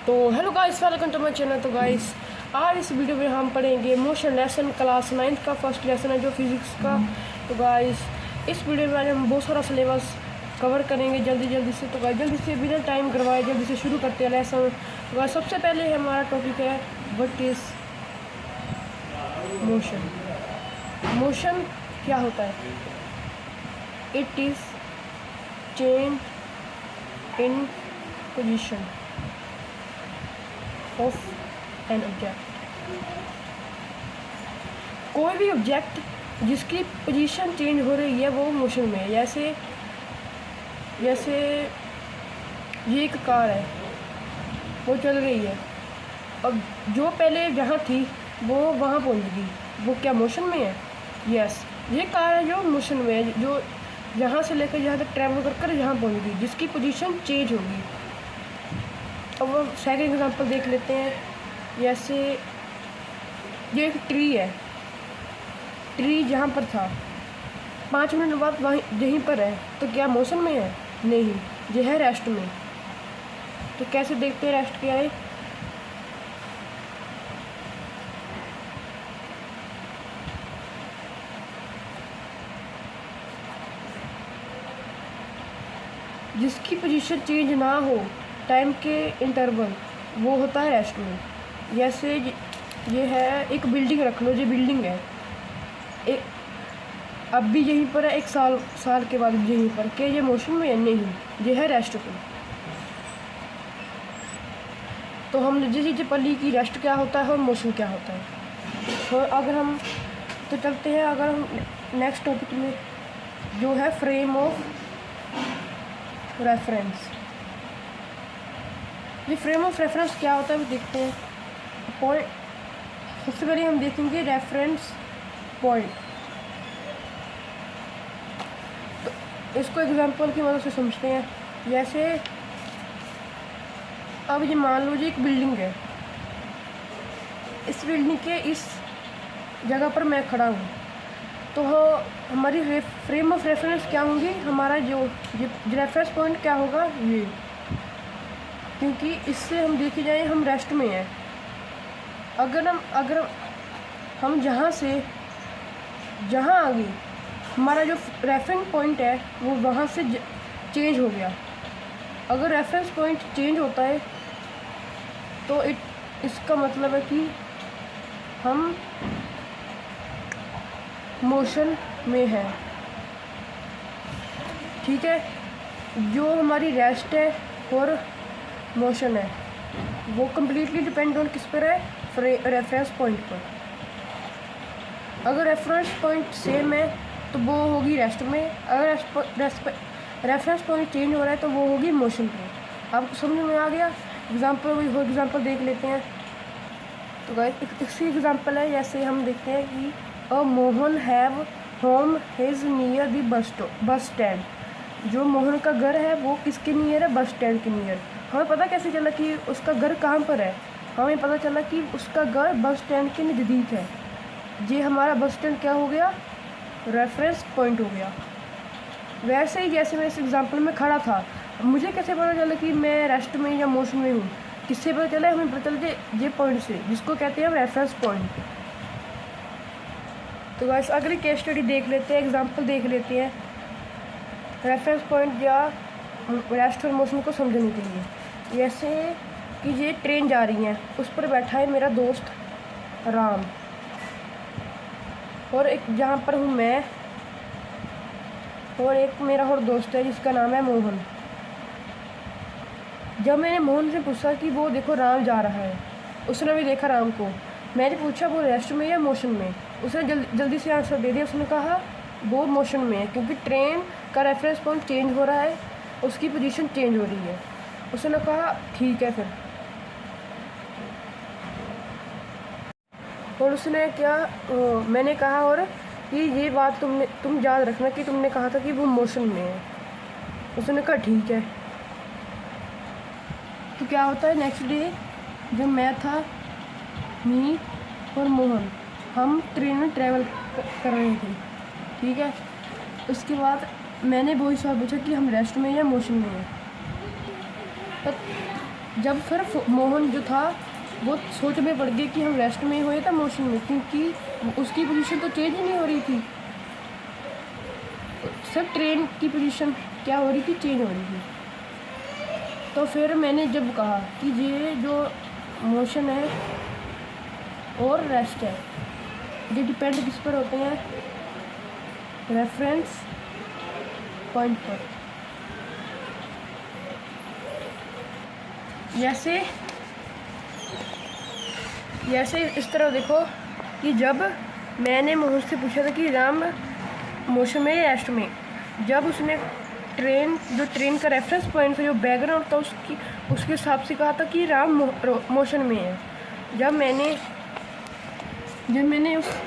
तो hello guys, welcome to my channel. तो guys, आज इस वीडियो में हम पढ़ेंगे मोशन लेसन, क्लास 9th का फर्स्ट लेसन है जो फिज़िक्स का। तो गाइस, इस वीडियो में आज हम बहुत सारा सिलेबस कवर करेंगे जल्दी से। तो गाइस, जल्दी से बिना टाइम करवाए जल्दी से शुरू करते हैं लेसन। तो गाइस, सबसे पहले हमारा टॉपिक है व्हाट इज़ मोशन। मोशन क्या होता है? It is change in position of an object. कोई भी ऑब्जेक्ट जिसकी पोजीशन चेंज हो रही है वो मोशन में है। जैसे ये एक कार है, वो चल रही है, अब जो पहले जहाँ थी वो वहाँ पहुँच गई, वो क्या मोशन में है? यस, ये कार है जो मोशन में है, जो यहाँ से लेकर यहाँ तक ट्रैवल कर यहाँ पहुँच गई, जिसकी पोजीशन चेंज होगी। अब हम सेकंड एग्जांपल देख लेते हैं। जैसे ये एक ट्री है, ट्री जहाँ पर था 5 मिनट बाद वहीं यहीं पर है, तो क्या मोशन में है? नहीं, ये है रेस्ट में। तो कैसे देखते हैं रेस्ट क्या है? जिसकी पोजीशन चेंज ना हो टाइम के इंटरवल, वो होता है रेस्ट में। जैसे ये है एक बिल्डिंग, रख लो, ये बिल्डिंग है, एक अब भी यहीं पर है, एक साल के बाद यहीं पर, क्या ये मोशन में है? नहीं, ये है रेस्ट पे। तो हमने जैसे चीज़ें पढ़ी कि रेस्ट क्या होता है और मोशन क्या होता है। और अगर हम तो चलते हैं, अगर हम नेक्स्ट टॉपिक में जो है फ्रेम ऑफ रेफरेंस। ये फ्रेम ऑफ रेफरेंस क्या होता है वो देखते हैं। पॉइंट, सबसे पहले हम देखेंगे रेफरेंस पॉइंट। तो इसको एग्जांपल की मदद से समझते हैं। जैसे अब ये मान लो जी एक बिल्डिंग है, इस बिल्डिंग के इस जगह पर मैं खड़ा हूँ, तो हमारी फ्रेम ऑफ रेफरेंस क्या होंगी? हमारा जो रेफरेंस पॉइंट क्या होगा? ये, क्योंकि इससे हम देखे जाए हम रेस्ट में हैं। अगर हम जहाँ से जहाँ आ गए, हमारा जो रेफरेंस पॉइंट है वो वहाँ से चेंज हो गया। अगर रेफरेंस पॉइंट चेंज होता है तो इसका मतलब है कि हम मोशन में है। ठीक है, जो हमारी रेस्ट है और मोशन है वो कम्प्लीटली डिपेंड ऑन किस पर है? रेफरेंस पॉइंट पर। अगर रेफरेंस पॉइंट सेम है तो वो होगी रेस्ट में, अगर रेफरेंस पॉइंट चेंज हो रहा है तो वो होगी मोशन पे। आपको समझ में आ गया? एग्जांपल देख लेते हैं। तो गाइस, इसी एग्जांपल है। जैसे हम देखते हैं कि uh Mohan have home his near the bus stand. जो मोहन का घर है वो किसके नियर है? बस स्टैंड के नियर। हमें पता कैसे चला कि उसका घर कहाँ पर है? हमें पता चला कि उसका घर बस स्टैंड के नज़दीक है। ये हमारा बस स्टैंड क्या हो गया? रेफरेंस पॉइंट हो गया। वैसे ही जैसे मैं इस एग्जांपल में खड़ा था, मुझे कैसे पता चला कि मैं रेस्ट में या मोशन में हूँ? किससे पता चला? हमें पता चलते ये पॉइंट से, जिसको कहते हैं रेफरेंस पॉइंट। तो गाइस, अगली केस स्टडी देख लेते हैं, एग्जांपल देख लेते हैं रेफरेंस पॉइंट या रेस्ट और मोशन को समझने के लिए। जैसे कि ये ट्रेन जा रही है, उस पर बैठा है मेरा दोस्त राम, और एक जहाँ पर हूँ मैं, और एक मेरा और दोस्त है जिसका नाम है मोहन। जब मैंने मोहन से पूछा कि वो देखो राम जा रहा है, उसने भी देखा राम को, मैंने पूछा वो रेस्ट में या मोशन में, उसने जल्दी से आंसर दे दिया। उसने कहा वो मोशन में है, क्योंकि ट्रेन का रेफरेंस पॉइंट चेंज हो रहा है, उसकी पोजीशन चेंज हो रही है। उसने कहा ठीक है फिर। और उसने क्या मैंने कहा और कि ये बात तुम याद रखना कि तुमने कहा था कि वो मोशन में है। उसने कहा ठीक है। तो क्या होता है, नेक्स्ट डे जब मैं था, मी और मोहन, हम ट्रेन में ट्रैवल कर रहे थे। ठीक है, उसके बाद मैंने वही सवाल पूछा कि हम रेस्ट में या मोशन में हैं। जब फिर मोहन जो था वो सोच में पड़ गया कि हम रेस्ट में हुए थे मोशन में, क्योंकि उसकी पोजीशन तो चेंज ही नहीं हो रही थी, सिर्फ ट्रेन की पोजीशन क्या हो रही थी, चेंज हो रही थी। तो फिर मैंने जब कहा कि ये जो मोशन है और रेस्ट है ये डिपेंड किस पर होते हैं, रेफरेंस पॉइंट पर। जैसे इस तरह देखो कि जब मैंने मोहन से पूछा था कि राम मोशन में या रेस्ट में, जब उसने ट्रेन का रेफरेंस पॉइंट था, जो बैकग्राउंड था उसके हिसाब से कहा था कि राम मोशन में है।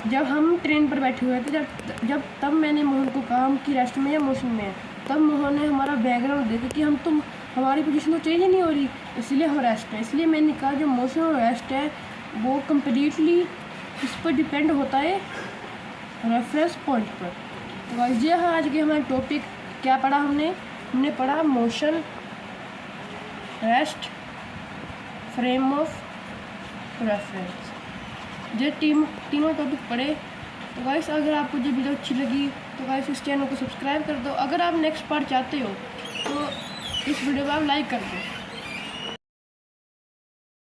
जब हम ट्रेन पर बैठे हुए थे, तब मैंने मोहन को कहा कि रेस्ट में या मोशन में है, तब मोहन ने हमारा बैकग्राउंड देखा कि हमारी पोजीशन तो चेंज ही नहीं हो रही, इसलिए हम रेस्ट है। इसलिए मैंने कहा जो मोशन और रेस्ट है वो कम्प्लीटली इस पर डिपेंड होता है रेफरेंस पॉइंट पर। और ये है आज के हमारे टॉपिक। क्या पढ़ा हमने पढ़ा motion, rest, frame of reference, ये तीनों टॉपिक पढ़े। तो गाइस अगर आपको ये वीडियो अच्छी लगी तो गाइस इस चैनल को सब्सक्राइब कर दो। अगर आप नेक्स्ट पार्ट चाहते हो तो इस वीडियो को आप लाइक कर दो।